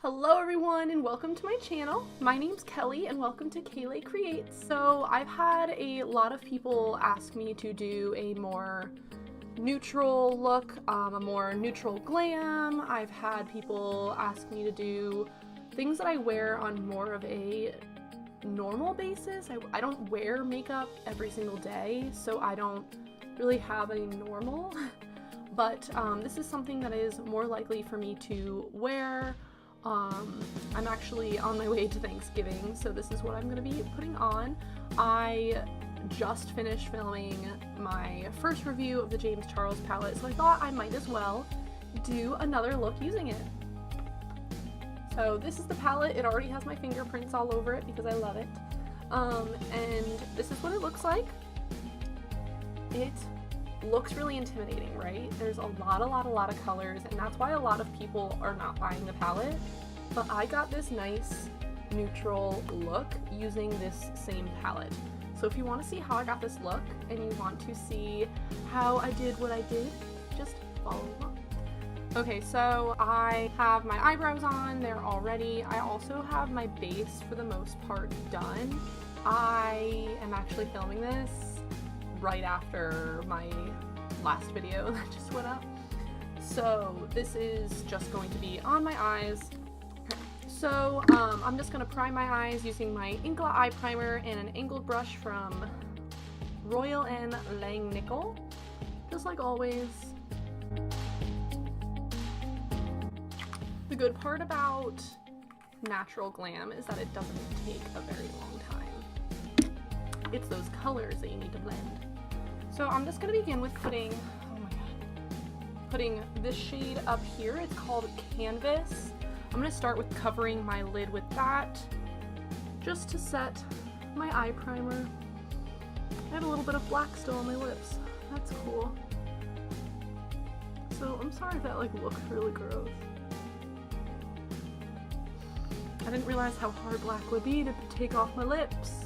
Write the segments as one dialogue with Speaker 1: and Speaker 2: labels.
Speaker 1: Hello everyone and welcome to my channel. My name's Kelly and welcome to KaylayCreates. So I've had a lot of people ask me to do a more neutral look, a more neutral glam. I've had people ask me to do things that I wear on more of a normal basis. I don't wear makeup every single day, so I don't really have a normal, but this is something that is more likely for me to wear. I'm actually on my way to Thanksgiving, so this is what I'm going to be putting on. I just finished filming my first review of the James Charles palette, so I thought I might as well do another look using it. So this is the palette. It already has my fingerprints all over it because I love it. And this is what it looks like. It looks really intimidating, right? There's a lot of colors, and that's why a lot of people are not buying the palette. But I got this nice neutral look using this same palette. So if you want to see how I got this look and you want to see how I did what I did, just follow along. Okay, so I have my eyebrows on, they're all ready. I also have my base for the most part done. I am actually filming this right after my last video that just went up. So this is just going to be on my eyes. Okay. So I'm just going to prime my eyes using my Inkla eye primer and an angled brush from Royal and Langnickel, just like always. The good part about natural glam is that it doesn't take a very long time. It's those colors that you need to blend. So I'm just going to begin with putting this shade up here. It's called Canvas. I'm going to start with covering my lid with that, just to set my eye primer. I have a little bit of black still on my lips. That's cool. So I'm sorry if that looks really gross. I didn't realize how hard black would be to take off my lips.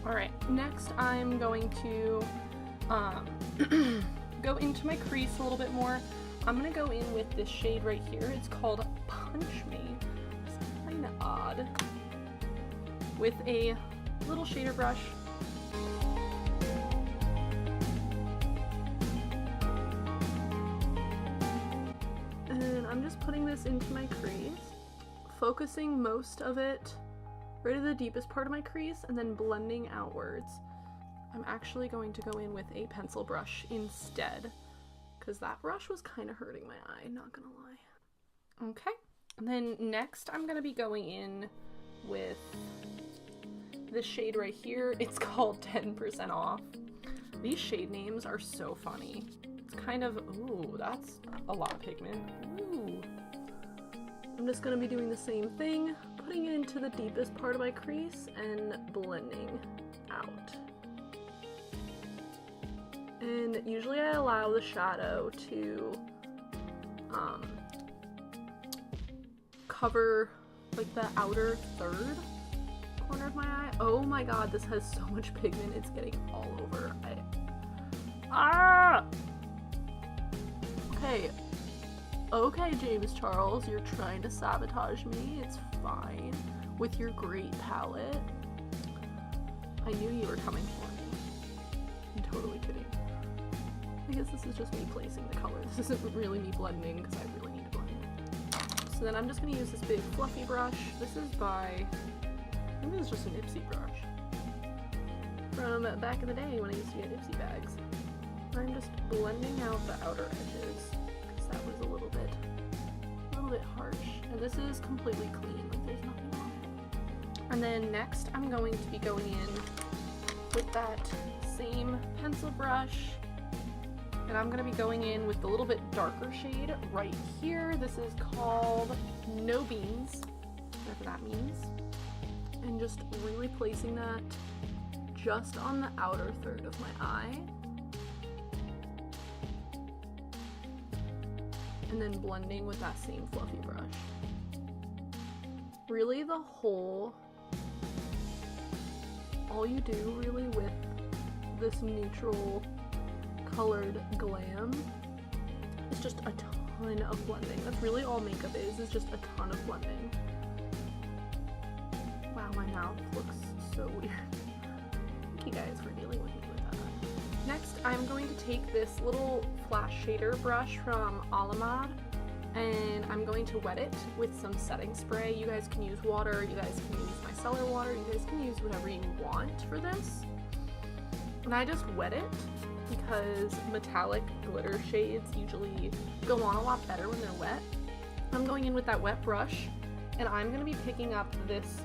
Speaker 1: Alright, next I'm going to go into my crease a little bit more. I'm going to go in with this shade right here. It's called Punch Me. It's kind of odd. With a little shader brush. And I'm just putting this into my crease, focusing most of it right at the deepest part of my crease and then blending outwards. I'm actually going to go in with a pencil brush instead because that brush was kind of hurting my eye, not gonna lie. Okay, and then next I'm gonna be going in with this shade right here. It's called 10% Off. These shade names are so funny. It's kind of, ooh, that's a lot of pigment. Ooh. I'm just going to be doing the same thing, putting it into the deepest part of my crease and blending out. And usually I allow the shadow to cover like the outer third corner of my eye. Oh my god, this has so much pigment, it's getting all over. Okay, James Charles, you're trying to sabotage me. It's fine. With your great palette. I knew you were coming for me. I'm totally kidding. I guess this is just me placing the color. This isn't really me blending because I really need to blend. So then I'm just going to use this big fluffy brush. This is I think this is just an Ipsy brush. From back in the day when I used to get Ipsy bags. I'm just blending out the outer edges. That was a little bit harsh, and this is completely clean, like there's nothing on it. And then next I'm going to be going in with that same pencil brush, and I'm going to be going in with the little bit darker shade right here. This is called No Beans, whatever that means, and just really placing that just on the outer third of my eye. And then blending with that same fluffy brush. Really all you do really with this neutral colored glam is just a ton of blending. That's really all makeup is just a ton of blending. Wow, my mouth looks so weird. Thank you guys for dealing with me with that. Next, I'm going to take this little flash shader brush from Alamad, and I'm going to wet it with some setting spray. You guys can use water, you guys can use micellar water, you guys can use whatever you want for this. And I just wet it because metallic glitter shades usually go on a lot better when they're wet. I'm going in with that wet brush, and I'm going to be picking up this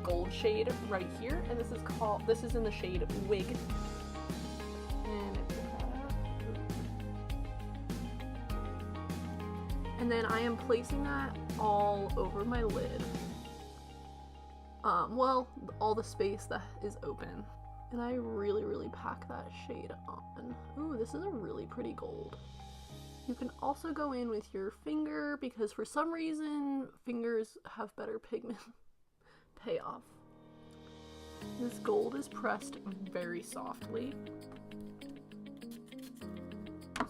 Speaker 1: gold shade right here, and this is in the shade Wig. And I pick that up. And then I am placing that all over my lid. Well, all the space that is open. And I really pack that shade on. Ooh, this is a really pretty gold. You can also go in with your finger because for some reason fingers have better pigment payoff. This gold is pressed very softly,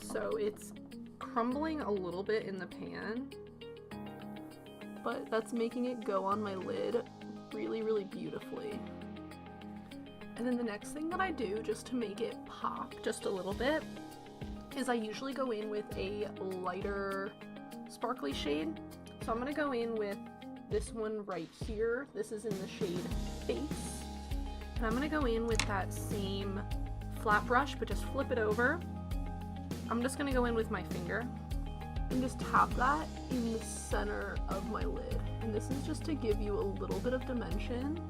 Speaker 1: so it's crumbling a little bit in the pan, but that's making it go on my lid really beautifully. And then the next thing that I do, just to make it pop just a little bit, is I usually go in with a lighter sparkly shade. So I'm going to go in with this one right here. This is in the shade Face. And I'm going to go in with that same flat brush, but just flip it over. I'm just going to go in with my finger and just tap that in the center of my lid. And this is just to give you a little bit of dimension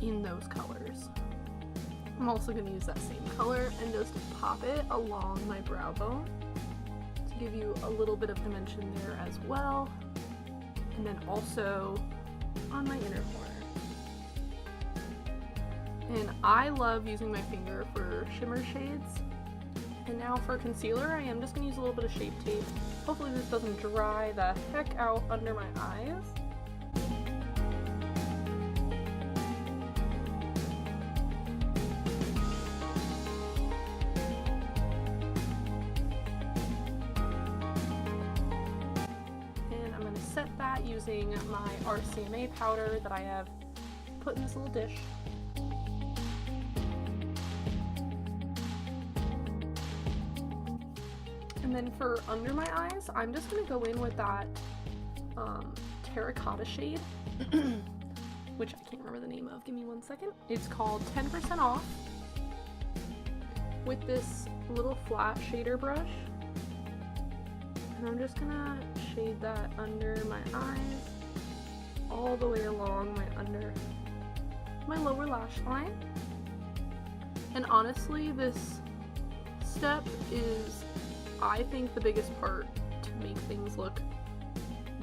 Speaker 1: in those colors. I'm also going to use that same color and just pop it along my brow bone to give you a little bit of dimension there as well. And then also on my inner corner. And I love using my finger for shimmer shades. And now for concealer, I am just going to use a little bit of Shape Tape. Hopefully this doesn't dry the heck out under my eyes. Set that using my RCMA powder that I have put in this little dish. And then for under my eyes, I'm just going to go in with that terracotta shade, which I can't remember the name of. Give me one second. It's called 10% Off, with this little flat shader brush. And I'm just gonna shade that under my eyes, all the way along my lower lash line. And honestly, this step is, I think, the biggest part to make things look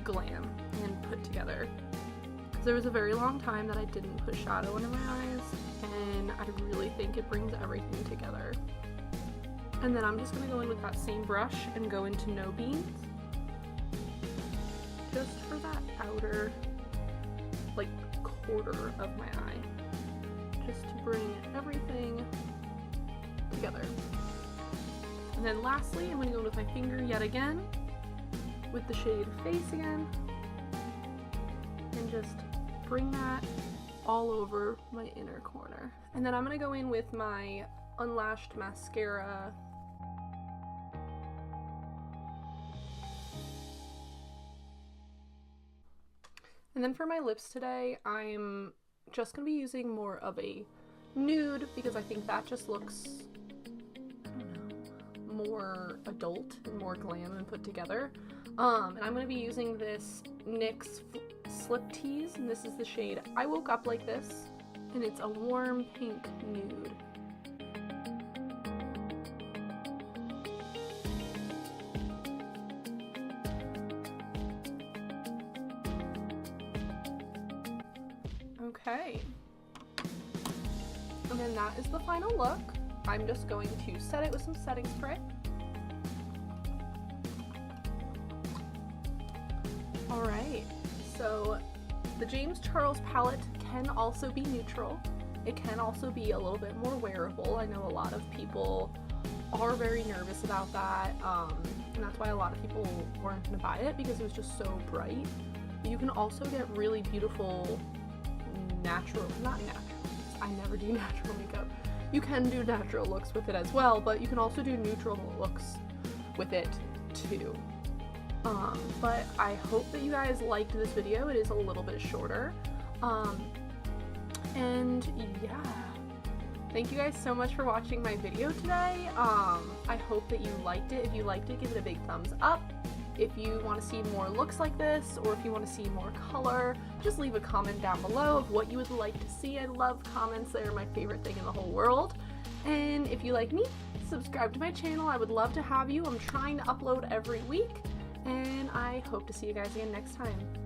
Speaker 1: glam and put together. Because there was a very long time that I didn't put shadow under my eyes, and I really think it brings everything together. And then I'm just going to go in with that same brush and go into No Beans. Just for that outer, like, quarter of my eye. Just to bring everything together. And then lastly, I'm going to go in with my finger yet again, with the shade Face again. And just bring that all over my inner corner. And then I'm going to go in with my unlashed mascara. And then for my lips today, I'm just going to be using more of a nude because I think that just looks, I don't know, more adult and more glam and put together. And I'm going to be using this NYX Slip Tease, and this is the shade I Woke Up Like This, and it's a warm pink nude. Okay, and then that is the final look. I'm just going to set it with some setting spray. Alright, so the James Charles palette can also be neutral. It can also be a little bit more wearable. I know a lot of people are very nervous about that. and that's why a lot of people weren't gonna buy it, because it was just so bright. But you can also get really beautiful I never do natural makeup. You can do natural looks with it as well, but you can also do neutral looks with it too. But I hope that you guys liked this video. It is a little bit shorter. And yeah, thank you guys so much for watching my video today. I hope that you liked it. If you liked it, give it a big thumbs up. If you want to see more looks like this, or if you want to see more color, just leave a comment down below of what you would like to see. I love comments. They're my favorite thing in the whole world. And if you like me, subscribe to my channel. I would love to have you. I'm trying to upload every week, and I hope to see you guys again next time.